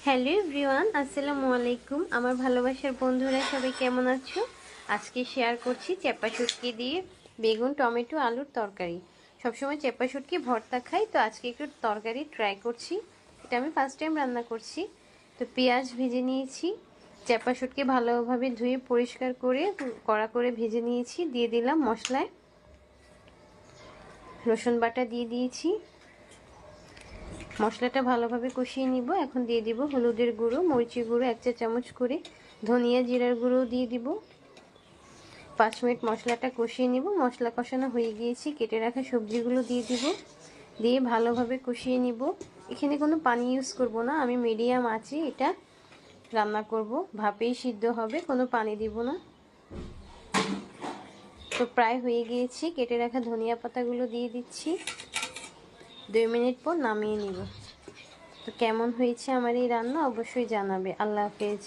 Hello everyone, আসসালামু আলাইকুম। আমার ভালোবাসার বন্ধুরা সবাই কেমন আছো? আজকে শেয়ার করছি চেপা শুটকি দিয়ে বেগুন টমেটো আলুর তরকারি। সবসময় চেপা শুটকি ভর্তা খাই, তো আজকে একটু তরকারি ট্রাই করছি। এটা আমি ফার্স্ট টাইম রান্না করছি। তো পেঁয়াজ ভেজে নিয়েছি, চেপা শুটকি ভালোভাবে ধুয়ে পরিষ্কার করে কড়া করে ভেজে নিয়েছি। দিয়ে দিলাম মশলায় রসুন বাটা দিয়ে দিয়েছি। মশলাটা ভালোভাবে কষিয়ে নিব। এখন দিয়ে দিব হলুদের গুঁড়ো, মরিচের গুঁড়ো 1 চা চামচ করে, ধনিয়া জিরার গুঁড়ো দিয়ে দিব। 5 মিনিট মশলাটা কষিয়ে নিব। মশলা কষানো হয়ে গিয়েছে, কেটে রাখা সবজিগুলো দিয়ে দিব। দিয়ে ভালোভাবে কষিয়ে নিব। এখানে কোনো পানি ইউজ করব না, আমি মিডিয়াম আঁচে এটা রান্না করব। ভাপেই সিদ্ধ হবে, কোনো পানি দিব না। তো প্রায় হয়ে গিয়েছে, কেটে রাখা ধনিয়া পাতাগুলো দিয়ে দিচ্ছি। 2 মিনিট পর নামিয়ে নিব। তো কেমন হয়েছে আমার এই রান্না অবশ্যই জানাবে। আল্লাহ হাফেজ।